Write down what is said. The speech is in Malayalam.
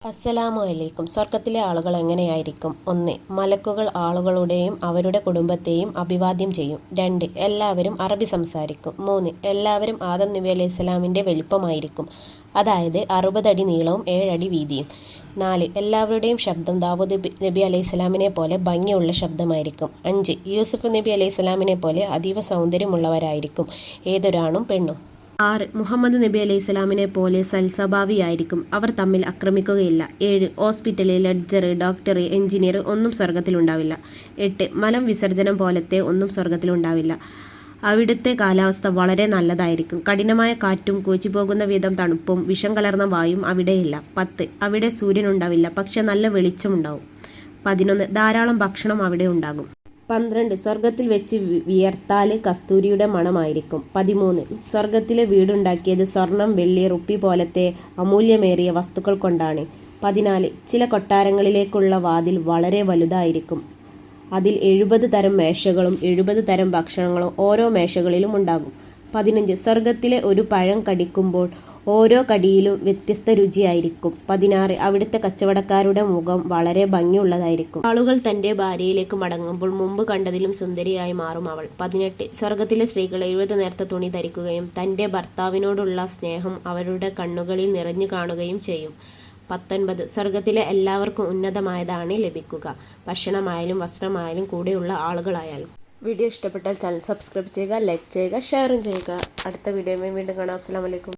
അസ്സലാമു അലൈക്കും. സ്വർഗത്തിലെ ആളുകൾ എങ്ങനെയായിരിക്കും? 1. മലക്കുകൾ ആളുകളുടെയും അവരുടെ കുടുംബത്തെയും അഭിവാദ്യം ചെയ്യും. 2. എല്ലാവരും അറബി സംസാരിക്കും. 3. എല്ലാവരും ആദം നബി അലൈഹിസ്സലാമിൻ്റെ വലിപ്പമായിരിക്കും, അതായത് 60 അടി നീളവും 7 അടി വീതിയും. 4. എല്ലാവരുടെയും ശബ്ദം ദാവൂദ് നബി അലൈഹിസ്സലാമിനെ പോലെ ഭംഗിയുള്ള ശബ്ദമായിരിക്കും. 5. യൂസുഫ് നബി അലൈഹിസ്സലാമിനെ പോലെ അതീവ സൗന്ദര്യമുള്ളവരായിരിക്കും ഏതൊരാണും പെണ്ണും. 6. മുഹമ്മദ് നബി അലൈഹിസ്സലാമിനെ പോലെ സൽസ്വഭാവിയായിരിക്കും, അവർ തമ്മിൽ ആക്രമിക്കുകയില്ല. 7. ഹോസ്പിറ്റല്, ലഡ്ജർ, ഡോക്ടർ, എഞ്ചിനീയർ ഒന്നും സ്വർഗത്തിലുണ്ടാവില്ല. 8. മലം വിസർജനം പോലത്തെ ഒന്നും സ്വർഗത്തിലുണ്ടാവില്ല, അവിടുത്തെ കാലാവസ്ഥ വളരെ നല്ലതായിരിക്കും. കഠിനമായ കാറ്റും കോച്ചിപ്പോകുന്ന വിധം തണുപ്പും വിഷം കലർന്ന വായും അവിടെയില്ല. 10. അവിടെ സൂര്യനുണ്ടാവില്ല, പക്ഷെ നല്ല വെളിച്ചമുണ്ടാവും. 11. ധാരാളം ഭക്ഷണം അവിടെ ഉണ്ടാകും. 12. സ്വർഗത്തിൽ വെച്ച് വിയർത്താൽ കസ്തൂരിയുടെ മണമായിരിക്കും. 13. സ്വർഗത്തിലെ വീടുണ്ടാക്കിയത് സ്വർണം, വെള്ളി, റുപ്പി പോലത്തെ അമൂല്യമേറിയ വസ്തുക്കൾ കൊണ്ടാണ്. 14. ചില കൊട്ടാരങ്ങളിലേക്കുള്ള വാതിൽ വളരെ വലുതായിരിക്കും, അതിൽ 70 തരം മേശകളും 70 തരം ഭക്ഷണങ്ങളും ഓരോ മേശകളിലും ഉണ്ടാകും. 15. സ്വർഗത്തിലെ ഒരു പഴം കടിക്കുമ്പോൾ ഓരോ കടിയിലും വ്യത്യസ്ത രുചിയായിരിക്കും. 16. അവിടുത്തെ കച്ചവടക്കാരുടെ മുഖം വളരെ ഭംഗിയുള്ളതായിരിക്കും, ആളുകൾ തൻ്റെ ഭാര്യയിലേക്ക് മടങ്ങുമ്പോൾ മുമ്പ് കണ്ടതിലും സുന്ദരിയായി മാറും അവൾ. 18. സ്വർഗത്തിലെ സ്ത്രീകൾ 70 നേർത്ത തുണി ധരിക്കുകയും തൻ്റെ ഭർത്താവിനോടുള്ള സ്നേഹം അവരുടെ കണ്ണുകളിൽ നിറഞ്ഞു കാണുകയും ചെയ്യും. 19. സ്വർഗത്തിലെ എല്ലാവർക്കും ഉന്നതമായതാണ് ലഭിക്കുക, ഭക്ഷണമായാലും വസ്ത്രമായാലും കൂടെയുള്ള ആളുകളായാലും. വീഡിയോ ഇഷ്ടപ്പെട്ടാൽ ചാനൽ സബ്സ്ക്രൈബ് ചെയ്യുക, ലൈക്ക് ചെയ്യുക, ഷെയറും ചെയ്യുക. അടുത്ത വീഡിയോയുമായി വീണ്ടും കാണാം. അസ്സലാമു അലൈക്കും.